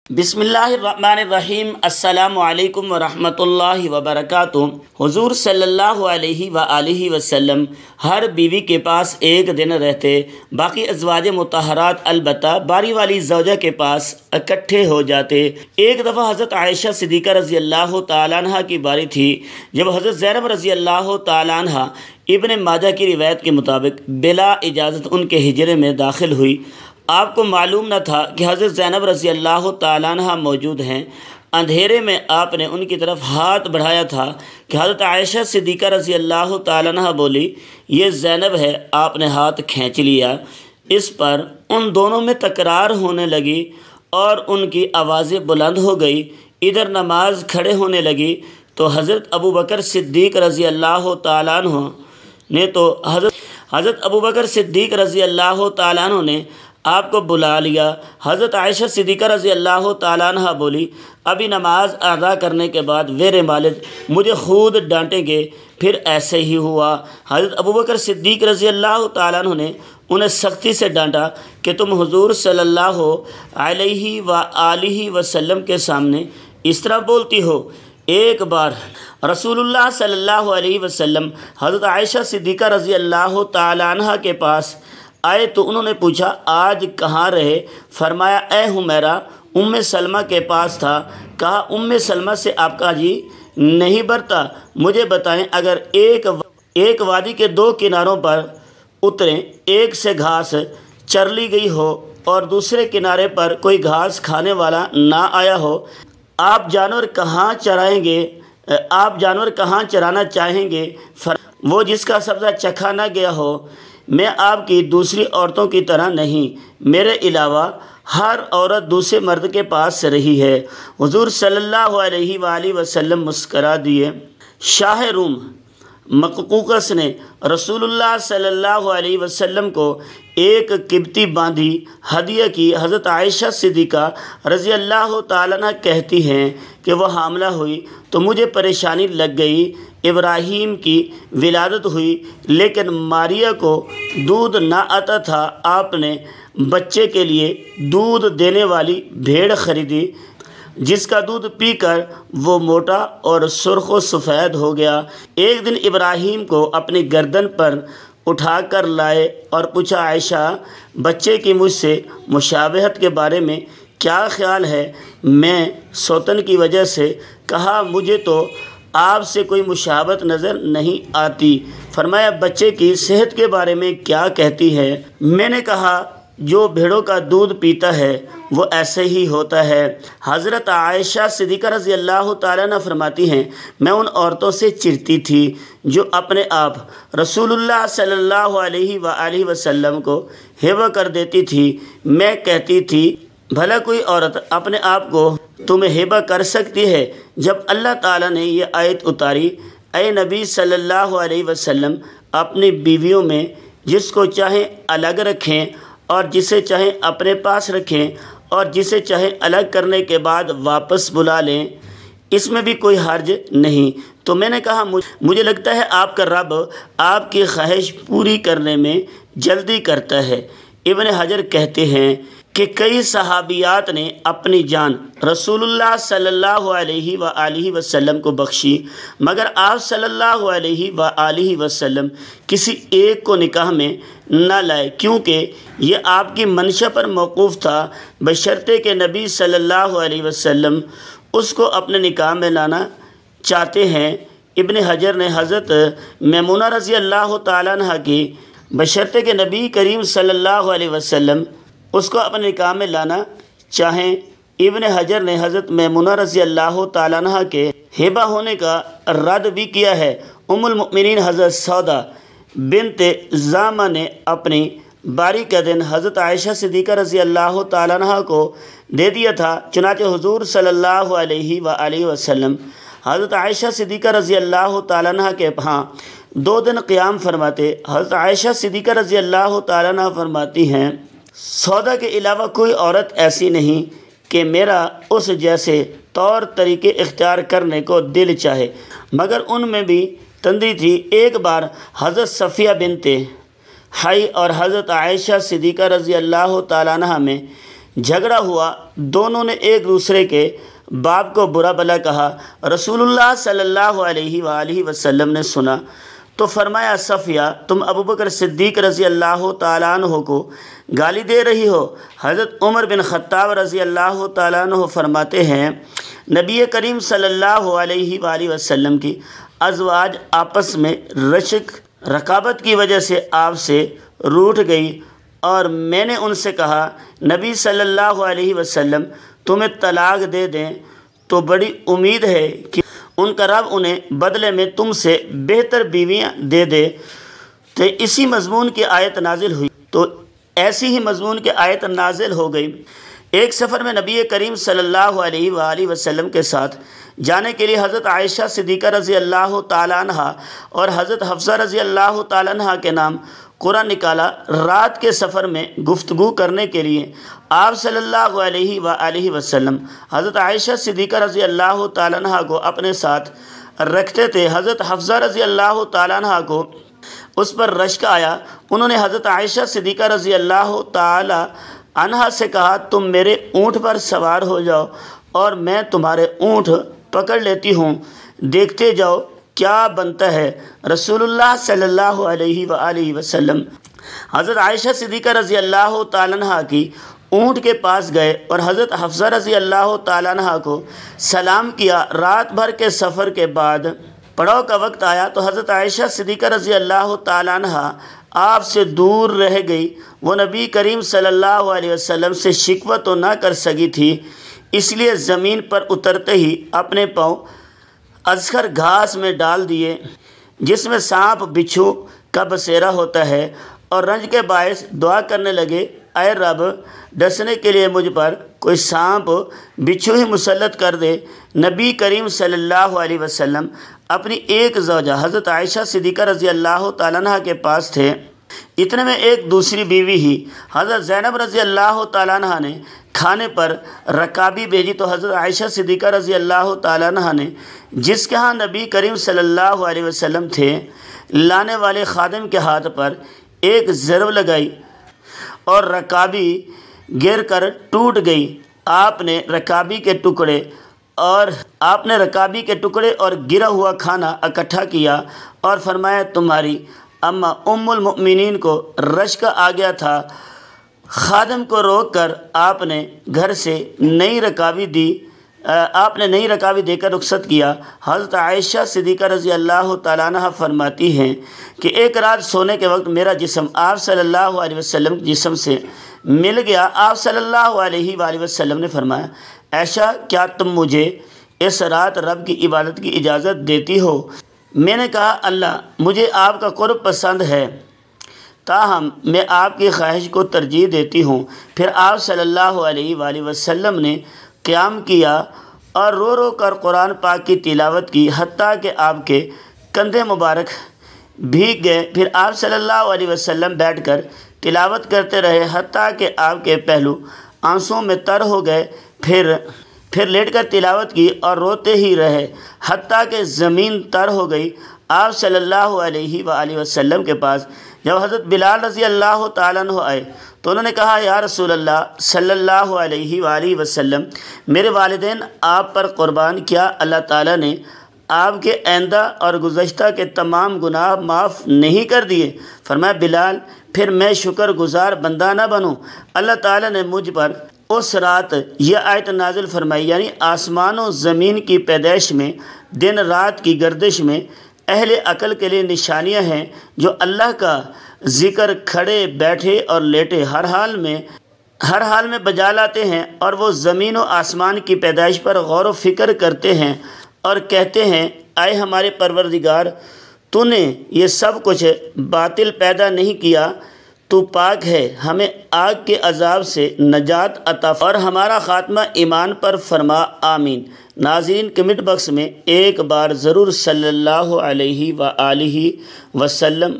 بسم اللہ الرحمن الرحیم۔ السلام علیکم ورحمۃ اللہ وبرکاتہ۔ حضور صلی اللہ علیہ وآلہ وسلم ہر بیوی کے پاس ایک دن رہتے، باقی ازواج مطہرات البتہ باری والی زوجہ کے پاس اکٹھے ہو جاتے۔ ایک دفعہ حضرت عائشہ صدیقہ رضی اللہ تعالیٰ عنہ کی باری تھی، جب حضرت زینب رضی اللہ تعالیٰ عنہ ابن ماجہ کی روایت کے مطابق بلا اجازت ان کے حجرے میں داخل ہوئی۔ آپ کو معلوم نہ تھا کہ حضرت زینب رضی اللہ تعالیٰ عنہ موجود ہیں۔ اندھیرے میں آپ نے ان کی طرف ہاتھ بڑھایا تھا کہ حضرت عائشہ صدیقہ رضی اللہ تعالیٰ عنہ بولی، یہ زینب ہے۔ آپ نے ہاتھ کھینچ لیا۔ اس پر ان دونوں میں تکرار ہونے لگی اور ان کی آوازیں بلند ہو گئی۔ ادھر نماز کھڑے ہونے لگی تو حضرت ابوبکر صدیق رضی اللہ تعالیٰ عنہ نے حضرت ابوبکر صدیق رضی اللہ تعالیٰ عنہ نے آپ کو بلا لیا۔ حضرت عائشہ صدیقہ رضی اللہ تعالیٰ عنہ بولی، ابھی نماز ادا کرنے کے بعد میرے والد مجھے خود ڈانٹیں گے۔ پھر ایسے ہی ہوا۔ حضرت ابوبکر صدیق رضی اللہ تعالیٰ عنہ نے انہیں سختی سے ڈانٹا کہ تم حضور صلی اللہ علیہ وآلہ وسلم کے سامنے اس طرح بولتی ہو۔ ایک بار رسول اللہ صلی اللہ علیہ وسلم حضرت عائشہ صدیقہ رضی اللہ تعالیٰ عنہ کے پاس آئے تو انہوں نے پوچھا، آج کہاں رہے؟ فرمایا، اے حمیرہ، ام سلمہ کے پاس تھا۔ کہا، ام سلمہ سے آپ کا جی نہیں برتا؟ مجھے بتائیں، اگر ایک وادی کے دو کناروں پر اتریں، ایک سے گھاس چر لی گئی ہو اور دوسرے کنارے پر کوئی گھاس کھانے والا نہ آیا ہو، آپ جانور کہاں چرائیں گے؟ آپ جانور کہاں چرانا چاہیں گے؟ وہ جس کا سبزہ چکھا نہ گیا ہو۔ میں آپ کی دوسری عورتوں کی طرح نہیں، میرے علاوہ ہر عورت دوسرے مرد کے پاس رہی ہے۔ حضور صلی اللہ علیہ وآلہ وسلم مسکرا دیے۔ شاہ روم مقوقس نے رسول اللہ صلی اللہ علیہ وسلم کو ایک قبطی باندھی ہدیہ کی۔ حضرت عائشہ صدیقہ رضی اللہ تعالیٰ عنہ کہتی ہیں کہ وہ حاملہ ہوئی تو مجھے پریشانی لگ گئی۔ ابراہیم کی ولادت ہوئی لیکن ماریا کو دودھ نہ آتا تھا۔ آپ نے بچے کے لیے دودھ دینے والی بھیڑ خریدی، جس کا دودھ پی کر وہ موٹا اور سرخ و سفید ہو گیا۔ ایک دن ابراہیم کو اپنی گردن پر اٹھا کر لائے اور پوچھا، عائشہ، بچے کی مجھ سے مشابہت کے بارے میں کیا خیال ہے؟ میں سوتن کی وجہ سے کہا، مجھے تو آپ سے کوئی مشابہت نظر نہیں آتی۔ فرمایا، بچے کی صحت کے بارے میں کیا کہتی ہے؟ میں نے کہا، جو بھیڑوں کا دودھ پیتا ہے وہ ایسے ہی ہوتا ہے۔ حضرت عائشہ صدیقہ رضی اللہ تعالیٰ عنہ فرماتی ہیں، میں ان عورتوں سے چڑھتی تھی جو اپنے آپ رسول اللہ صلی اللہ علیہ وآلہ وسلم کو ہبہ کر دیتی تھی۔ میں کہتی تھی، بھلا کوئی عورت اپنے آپ کو تمہیں ہبہ کر سکتی ہے؟ جب اللہ تعالیٰ نے یہ آیت اتاری، اے نبی صلی اللہ علیہ وسلم، اپنی بیویوں میں جس کو چاہیں الگ رکھیں اور جسے چاہیں اپنے پاس رکھیں اور جسے چاہیں الگ کرنے کے بعد واپس بلا لیں، اس میں بھی کوئی حرج نہیں۔ تو میں نے کہا، مجھے لگتا ہے آپ کا رب آپ کی خواہش پوری کرنے میں جلدی کرتا ہے۔ ابن حجر کہتے ہیں کہ کئی صحابیات نے اپنی جان رسول اللہ صلی اللہ علیہ وآلہ وسلم کو بخشی، مگر آپ صلی اللہ علیہ وآلہ وسلم کسی ایک کو نکاح میں نہ لائے، کیونکہ یہ آپ کی منشا پر موقوف تھا، بشرطے کہ نبی صلی اللہ علیہ وسلم اس کو اپنے نکاح میں لانا چاہتے ہیں۔ ابن حجر نے حضرت میمونہ رضی اللہ تعالیٰ عنہ کی بشرطے کہ نبی کریم صلی اللہ علیہ وسلم اس کو اپنے نکاح میں لانا چاہیں، ابن حجر نے حضرت میمونہ رضی اللہ تعالیٰ عنہ کے ہبہ ہونے کا رد بھی کیا ہے۔ ام المؤمنین حضرت سودا بنت زامہ نے اپنی باری کا دن حضرت عائشہ صدیقہ رضی اللہ تعالیٰ عنہ کو دے دیا تھا، چنانچہ حضور صلی اللہ علیہ وآلہ وسلم حضرت عائشہ صدیقہ رضی اللہ تعالیٰ عنہ کے ہاں 2 دن قیام فرماتے۔ حضرت عائشہ صدیقہ رضی اللہ تعالیٰ عنہ فرماتی ہیں، سودا کے علاوہ کوئی عورت ایسی نہیں کہ میرا اس جیسے طور طریقے اختیار کرنے کو دل چاہے، مگر ان میں بھی تندی تھی۔ ایک بار حضرت صفیہ بنت حی اور حضرت عائشہ صدیقہ رضی اللہ تعالیٰ عنہ میں جھگڑا ہوا، دونوں نے ایک دوسرے کے باپ کو برا بھلا کہا۔ رسول اللہ صلی اللہ علیہ وآلہ وسلم نے سنا تو فرمایا، صفیہ تم ابوبکر صدیق رضی اللہ تعالیٰ عنہ کو گالی دے رہی ہو۔ حضرت عمر بن خطاب رضی اللہ تعالیٰ عنہ فرماتے ہیں، نبی کریم صلی اللہ علیہ وآلہ وسلم کی ازواج آپس میں رقابت کی وجہ سے آپ سے روٹھ گئی، اور میں نے ان سے کہا، نبی صلی اللہ علیہ وسلم تمہیں طلاق دے دیں تو بڑی امید ہے کہ ان کا رب انہیں بدلے میں تم سے بہتر بیویاں دے دے۔ تو اسی مضمون کی آیت نازل ہوئی، تو ایسی ہی مضمون کی آیت نازل ہو گئی۔ ایک سفر میں نبی کریم صلی اللہ علیہ وآلہ وسلم کے ساتھ جانے کے لیے حضرت عائشہ صدیقہ رضی اللہ تعالیٰ عنہ اور حضرت حفصہ رضی اللہ تعالیٰ عنہ کے نام قرآن نکالا۔ رات کے سفر میں گفتگو کرنے کے لیے آپ صلی اللہ علیہ وآلہ وسلم حضرت عائشہ صدیقہ رضی اللہ تعالیٰ عنہ کو اپنے ساتھ رکھتے تھے۔ حضرت حفصہ رضی اللہ تعالیٰ عنہ کو اس پر رشک آیا۔ انہوں نے حضرت عائشہ صدیقہ رضی اللہ تعالیٰ عنہ سے کہا، تم میرے اونٹ پر سوار ہو جاؤ اور میں تمہارے اونٹ پکڑ لیتی ہوں، دیکھتے جاؤ کیا بنتا ہے۔ رسول اللہ صلی اللہ علیہ وآلہ وسلم حضرت عائشہ صدیقہ رضی اللہ تعالیٰ عنہ کی اونٹ کے پاس گئے اور حضرت حفصہ رضی اللہ تعالیٰ عنہ کو سلام کیا۔ رات بھر کے سفر کے بعد پڑاؤ کا وقت آیا تو حضرت عائشہ صدیقہ رضی اللہ تعالیٰ عنہ آپ سے دور رہ گئی۔ وہ نبی کریم صلی اللہ علیہ وسلم سے شکوہ تو نہ کر سکی تھی، اس لیے زمین پر اترتے ہی اپنے پاؤں ازخر گھاس میں ڈال دیے جس میں سانپ بچھو کا بسیرا ہوتا ہے، اور رنج کے باعث دعا کرنے لگے، اے رب ڈسنے کے لیے مجھ پر کوئی سانپ بچھو ہی مسلط کر دے۔ نبی کریم صلی اللہ علیہ وسلم اپنی ایک زوجہ حضرت عائشہ صدیقہ رضی اللہ تعالیٰ عنہ کے پاس تھے۔ اتنے میں ایک دوسری بیوی ہی حضرت زینب رضی اللہ تعالیٰ عنہ نے کھانے پر رکابی بھیجی، تو حضرت عائشہ صدیقہ رضی اللہ تعالیٰ عنہ نے جس کے ہاں نبی کریم صلی اللہ علیہ وسلم تھے لانے والے خادم کے ہاتھ پر ایک ضرب لگائی اور رکابی گر کر ٹوٹ گئی۔ آپ نے رکابی کے ٹکڑے اور گرا ہوا کھانا اکٹھا کیا اور فرمایا، تمہاری اماں ام المؤمنین کو رشک آ گیا تھا۔ خادم کو روک کر آپ نے گھر سے نئی رکابی دے کر رخصت کیا۔ حضرت عائشہ صدیقہ رضی اللہ تعالیٰ عنہ فرماتی ہیں کہ ایک رات سونے کے وقت میرا جسم آپ صلی اللہ علیہ وسلم کے جسم سے مل گیا۔ آپ صلی اللہ علیہ وآلہ وسلم نے فرمایا، عائشہ کیا تم مجھے اس رات رب کی عبادت کی اجازت دیتی ہو؟ میں نے کہا، اللہ مجھے آپ کا قرب پسند ہے، تاہم میں آپ کی خواہش کو ترجیح دیتی ہوں۔ پھر آپ صلی اللہ علیہ وآلہ وسلم نے قیام کیا اور رو رو کر قرآن پاک کی تلاوت کی، حتیٰ کہ آپ کے کندھے مبارک بھیگ گئے۔ پھر آپ صلی اللہ علیہ وسلم بیٹھ کر تلاوت کرتے رہے، حتیٰ کہ آپ کے پہلو آنسوؤں میں تر ہو گئے۔ پھر لیٹ کر تلاوت کی اور روتے ہی رہے، حتیٰ کہ زمین تر ہو گئی۔ آپ صلی اللہ علیہ وآلہ وسلم کے پاس جب حضرت بلال رضی اللہ تعالیٰ عنہ آئے تو انہوں نے کہا، یا رسول اللہ صلی اللہ علیہ وآلہ وسلم، میرے والدین آپ پر قربان، کیا اللہ تعالیٰ نے آپ کے آئندہ اور گزشتہ کے تمام گناہ معاف نہیں کر دیے؟ فرمایا، بلال پھر میں شکر گزار بندہ نہ بنوں؟ اللہ تعالیٰ نے مجھ پر اس رات یہ آیت نازل فرمائی، یعنی آسمان و زمین کی پیدائش میں، دن رات کی گردش میں اہل عقل کے لیے نشانیاں ہیں جو اللہ کا ذکر کھڑے بیٹھے اور لیٹے ہر حال میں بجا لاتے ہیں، اور وہ زمین و آسمان کی پیدائش پر غور و فکر کرتے ہیں اور کہتے ہیں، اے ہمارے پروردگار، تو نے یہ سب کچھ باطل پیدا نہیں کیا، تو پاک ہے، ہمیں آگ کے عذاب سے نجات عطا اور ہمارا خاتمہ ایمان پر فرما، آمین۔ ناظرین کمنٹ باکس میں ایک بار ضرور صلی اللہ علیہ وآلہ وسلم